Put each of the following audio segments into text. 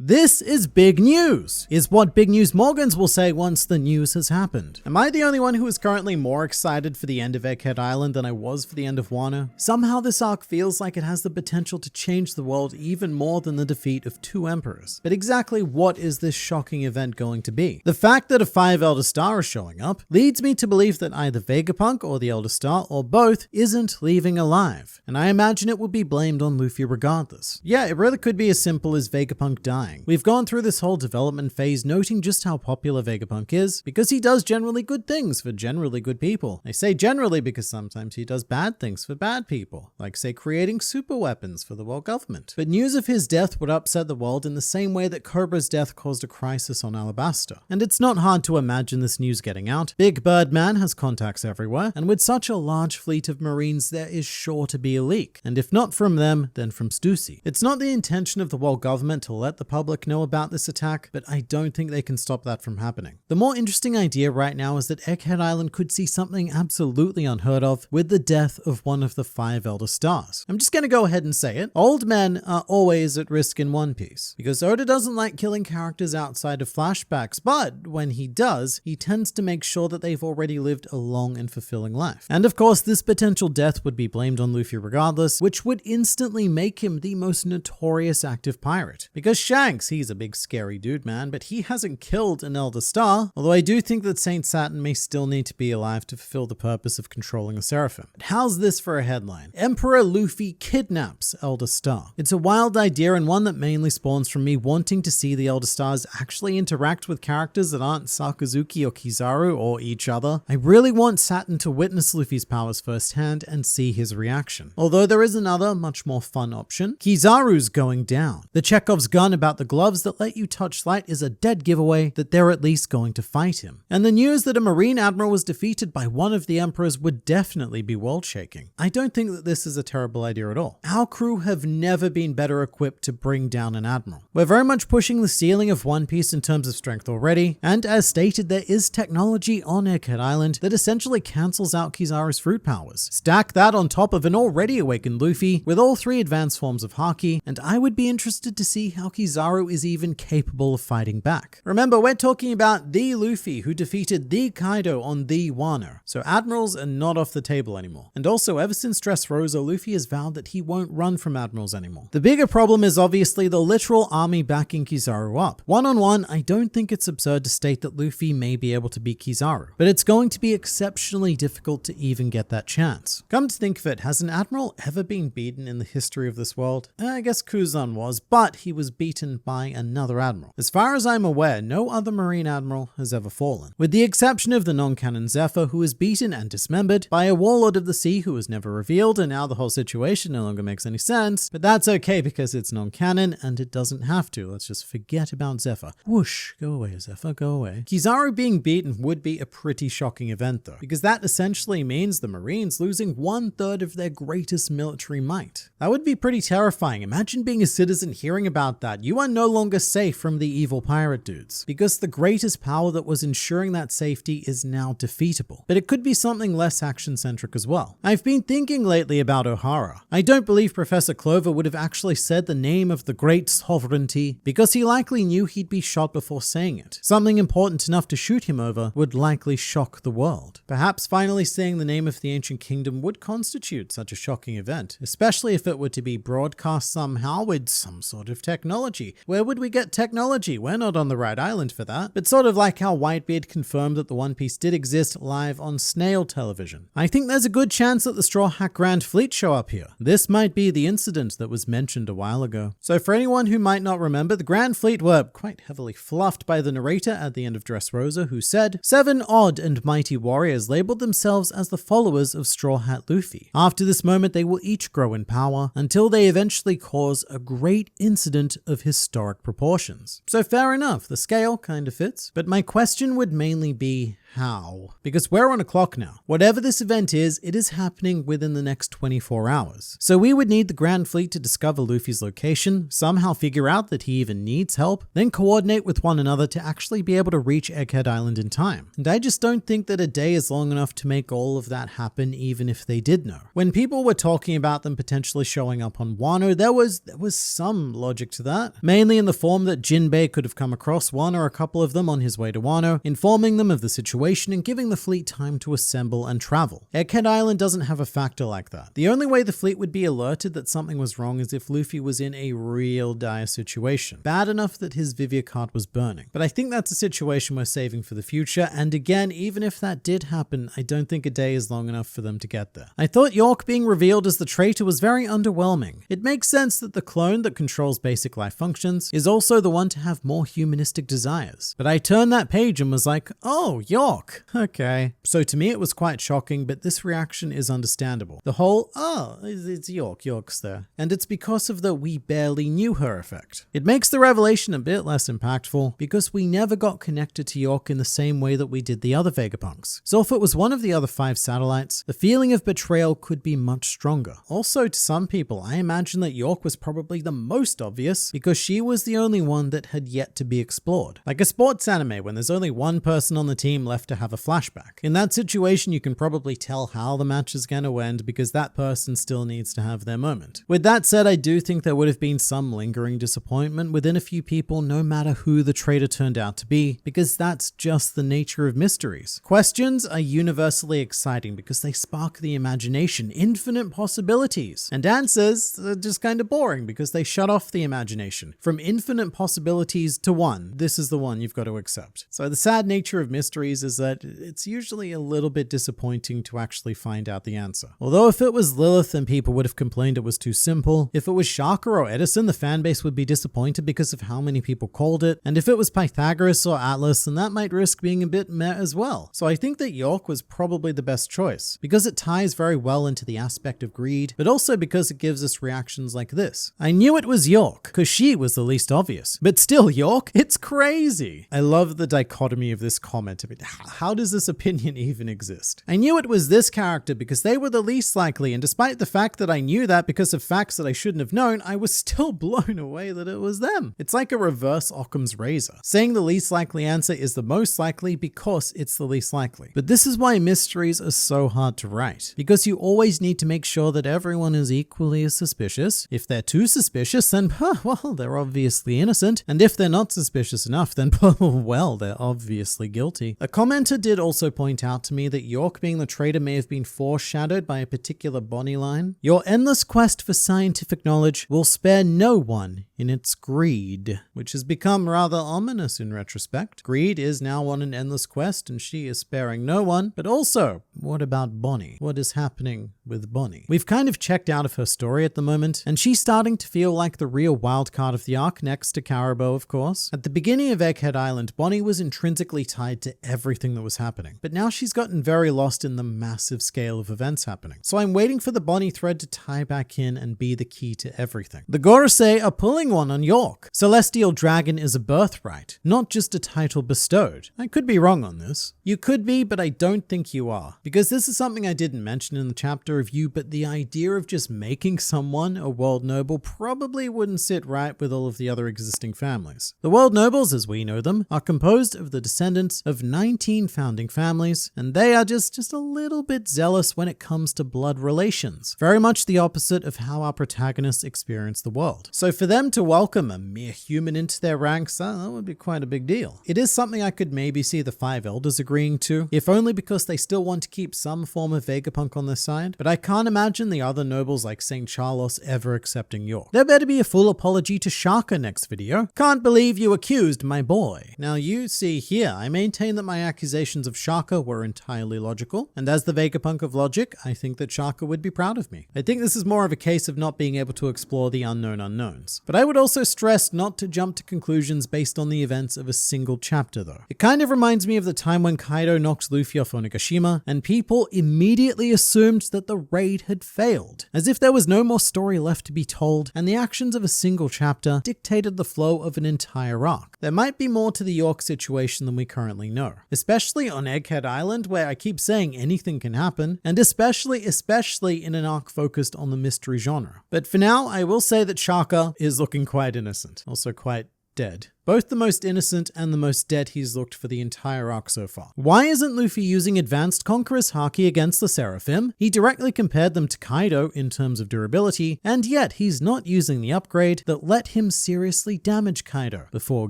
This is big news, is what Big News Morgans will say once the news has happened. Am I the only one who is currently more excited for the end of Egghead Island than I was for the end of Wano? Somehow this arc feels like it has the potential to change the world even more than the defeat of two emperors. But exactly what is this shocking event going to be? The fact that a 5 Elder Star is showing up leads me to believe that either Vegapunk or the Elder Star or both isn't leaving alive. And I imagine it will be blamed on Luffy regardless. Yeah, it really could be as simple as Vegapunk dying. We've gone through this whole development phase noting just how popular Vegapunk is because he does generally good things for generally good people. I say generally because sometimes he does bad things for bad people, like say creating super weapons for the world government. But news of his death would upset the world in the same way that Cobra's death caused a crisis on Alabasta. And it's not hard to imagine this news getting out. Big Bird Man has contacts everywhere, and with such a large fleet of Marines, there is sure to be a leak. And if not from them, then from Stussy. It's not the intention of the world government to let the public know about this attack, but I don't think they can stop that from happening. The more interesting idea right now is that Egghead Island could see something absolutely unheard of with the death of one of the 5 Elder Stars. I'm just gonna go ahead and say it. Old men are always at risk in One Piece, because Oda doesn't like killing characters outside of flashbacks, but when he does, he tends to make sure that they've already lived a long and fulfilling life. And of course, this potential death would be blamed on Luffy regardless, which would instantly make him the most notorious active pirate. Because Shanks, he's a big scary dude, man, but he hasn't killed an Elder Star, although I do think that Saint Saturn may still need to be alive to fulfill the purpose of controlling the Seraphim. But how's this for a headline? Emperor Luffy kidnaps Elder Star. It's a wild idea and one that mainly spawns from me wanting to see the Elder Stars actually interact with characters that aren't Sakazuki or Kizaru or each other. I really want Saturn to witness Luffy's powers firsthand and see his reaction. Although there is another, much more fun option. Kizaru's going down. The Chekhov's gun about the gloves that let you touch light is a dead giveaway that they're at least going to fight him. And the news that a Marine Admiral was defeated by one of the Emperors would definitely be world-shaking. I don't think that this is a terrible idea at all. Our crew have never been better equipped to bring down an Admiral. We're very much pushing the ceiling of One Piece in terms of strength already, and as stated, there is technology on Egghead Island that essentially cancels out Kizaru's fruit powers. Stack that on top of an already awakened Luffy with all 3 advanced forms of Haki, and I would be interested to see how Kizaru is even capable of fighting back. Remember, we're talking about the Luffy who defeated the Kaido on the Wano, so Admirals are not off the table anymore. And also, ever since Dressrosa, Luffy has vowed that he won't run from Admirals anymore. The bigger problem is obviously the literal army backing Kizaru up. One-on-one, I don't think it's absurd to state that Luffy may be able to beat Kizaru, but it's going to be exceptionally difficult to even get that chance. Come to think of it, has an Admiral ever been beaten in the history of this world? I guess Kuzan was, but he was beaten by another Admiral. As far as I'm aware, no other Marine Admiral has ever fallen, with the exception of the non-canon Zephyr, who was beaten and dismembered by a Warlord of the Sea who was never revealed, and now the whole situation no longer makes any sense, but that's okay because it's non-canon and it doesn't have to. Let's just forget about Zephyr. Whoosh, go away Zephyr, go away. Kizaru being beaten would be a pretty shocking event though, because that essentially means the Marines losing 1/3 of their greatest military might. That would be pretty terrifying. Imagine being a citizen hearing about that. You are no longer safe from the evil pirate dudes, because the greatest power that was ensuring that safety is now defeatable. But it could be something less action-centric as well. I've been thinking lately about Ohara. I don't believe Professor Clover would have actually said the name of the great sovereignty, because he likely knew he'd be shot before saying it. Something important enough to shoot him over would likely shock the world. Perhaps finally saying the name of the ancient kingdom would constitute such a shocking event, especially if it were to be broadcast somehow with some sort of technology. Where would we get technology? We're not on the right island for that. But sort of like how Whitebeard confirmed that the One Piece did exist live on snail television. I think there's a good chance that the Straw Hat Grand Fleet show up here. This might be the incident that was mentioned a while ago. So for anyone who might not remember, the Grand Fleet were quite heavily fluffed by the narrator at the end of Dressrosa, who said, 7 odd and mighty warriors labeled themselves as the followers of Straw Hat Luffy. After this moment, they will each grow in power until they eventually cause a great incident of historic proportions. So fair enough, the scale kind of fits. But my question would mainly be, how? Because we're on a clock now. Whatever this event is, it is happening within the next 24 hours. So we would need the Grand Fleet to discover Luffy's location, somehow figure out that he even needs help, then coordinate with one another to actually be able to reach Egghead Island in time. And I just don't think that a day is long enough to make all of that happen, even if they did know. When people were talking about them potentially showing up on Wano, there was some logic to that. mainly in the form that Jinbei could have come across one or a couple of them on his way to Wano, informing them of the situation and giving the fleet time to assemble and travel. Egghead Island doesn't have a factor like that. The only way the fleet would be alerted that something was wrong is if Luffy was in a real dire situation, bad enough that his Vivia card was burning. But I think that's a situation we're saving for the future, and again, even if that did happen, I don't think a day is long enough for them to get there. I thought York being revealed as the traitor was very underwhelming. It makes sense that the clone that controls basic life functions is also the one to have more humanistic desires. But I turned that page and was like, oh, York. Okay. So to me it was quite shocking, but this reaction is understandable. The whole, oh, it's York, York's there. And it's because of the we barely knew her effect. It makes the revelation a bit less impactful because we never got connected to York in the same way that we did the other Vegapunks. So if it was one of the other 5 satellites, the feeling of betrayal could be much stronger. Also, to some people, I imagine that York was probably the most obvious because she was the only one that had yet to be explored. Like a sports anime when there's only one person on the team left to have a flashback. In that situation, you can probably tell how the match is going to end because that person still needs to have their moment. With that said, I do think there would have been some lingering disappointment within a few people no matter who the traitor turned out to be, because that's just the nature of mysteries. Questions are universally exciting because they spark the imagination, infinite possibilities. And answers are just kind of boring because they shut off the imagination. From infinite possibilities to one, this is the one you've got to accept. So the sad nature of mysteries is that it's usually a little bit disappointing to actually find out the answer. Although if it was Lilith, then people would have complained it was too simple. If it was Shaka or Edison, the fanbase would be disappointed because of how many people called it. And if it was Pythagoras or Atlas, then that might risk being a bit meh as well. So I think that York was probably the best choice because it ties very well into the aspect of greed, but also because it gives us reactions like this. I knew it was York because she was the least obvious, but still York, it's crazy. I love the dichotomy of this comment. I mean, how does this opinion even exist? I knew it was this character because they were the least likely, and despite the fact that I knew that because of facts that I shouldn't have known, I was still blown away that it was them. It's like a reverse Occam's razor. Saying the least likely answer is the most likely because it's the least likely. But this is why mysteries are so hard to write, because you always need to make sure that everyone is equally as suspicious. If they're too suspicious, then, well, they're obviously innocent. And if they're not suspicious enough, then, well, they're obviously guilty. A commenter did also point out to me that York being the traitor may have been foreshadowed by a particular Bonnie line. Your endless quest for scientific knowledge will spare no one in its greed, which has become rather ominous in retrospect. Greed is now on an endless quest and she is sparing no one. But also, what about Bonnie? What is happening with Bonnie? We've kind of checked out of her story at the moment, and she's starting to feel like the real wildcard of the arc next to Caribou, of course. At the beginning of Egghead Island, Bonnie was intrinsically tied to everything that was happening, but now she's gotten very lost in the massive scale of events happening. So I'm waiting for the Bonnie thread to tie back in and be the key to everything. The Gorosei are pulling one on York. Celestial Dragon is a birthright, not just a title bestowed. I could be wrong on this. You could be, but I don't think you are. Because this is something I didn't mention in the chapter review, but the idea of just making someone a world noble probably wouldn't sit right with all of the other existing families. The world nobles, as we know them, are composed of the descendants of 19 founding families, and they are just a little bit zealous when it comes to blood relations. Very much the opposite of how our protagonists experience the world. So for them to welcome a mere human into their ranks, that would be quite a big deal. It is something I could maybe see the 5 elders agreeing to, if only because they still want to keep some form of Vegapunk on their side, but I can't imagine the other nobles like St. Charlos ever accepting York. There better be a full apology to Shaka next video. Can't believe you accused my boy. Now you see here, I maintain that my accusations of Shaka were entirely logical, and as the Vegapunk of logic, I think that Shaka would be proud of me. I think this is more of a case of not being able to explore the unknown unknowns. But I would also stress not to jump to conclusions based on the events of a single chapter though. It kind of reminds me of the time when Kaido knocked Luffy off Onigashima, and people immediately assumed that the raid had failed, as if there was no more story left to be told, and the actions of a single chapter dictated the flow of an entire arc. There might be more to the York situation than we currently know, especially on Egghead Island, where I keep saying anything can happen, and especially in an arc focused on the mystery genre. But for now, I will say that Shaka is looking quite innocent, also quite dead. both the most innocent and the most dead he's looked for the entire arc so far. Why isn't Luffy using Advanced Conqueror's Haki against the Seraphim? He directly compared them to Kaido in terms of durability, and yet he's not using the upgrade that let him seriously damage Kaido before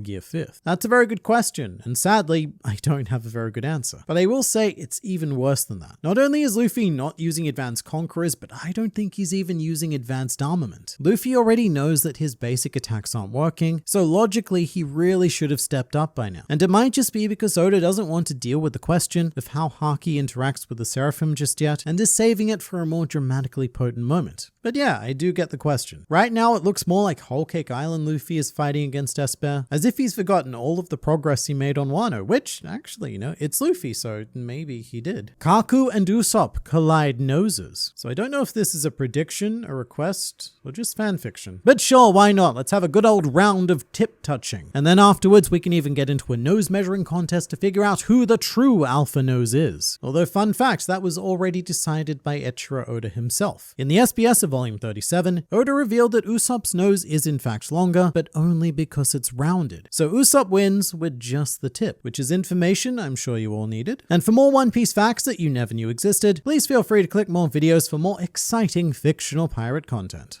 Gear 5th. That's a very good question, and sadly, I don't have a very good answer. But I will say it's even worse than that. Not only is Luffy not using Advanced Conquerors, but I don't think he's even using Advanced Armament. Luffy already knows that his basic attacks aren't working, so logically he really should have stepped up by now. And it might just be because Oda doesn't want to deal with the question of how Haki interacts with the Seraphim just yet, and is saving it for a more dramatically potent moment. But yeah, I do get the question. Right now it looks more like Whole Cake Island Luffy is fighting against Esper, as if he's forgotten all of the progress he made on Wano, which actually, it's Luffy, so maybe he did. Kaku and Usopp collide noses. So I don't know if this is a prediction, a request, or just fanfiction. But sure, why not? Let's have a good old round of tip touching. And then afterwards we can even get into a nose measuring contest to figure out who the true alpha nose is. Although fun fact, that was already decided by Eiichiro Oda himself. In the SBS of Volume 37, Oda revealed that Usopp's nose is in fact longer, but only because it's rounded. So Usopp wins with just the tip, which is information I'm sure you all needed. And for more One Piece facts that you never knew existed, please feel free to click more videos for more exciting fictional pirate content.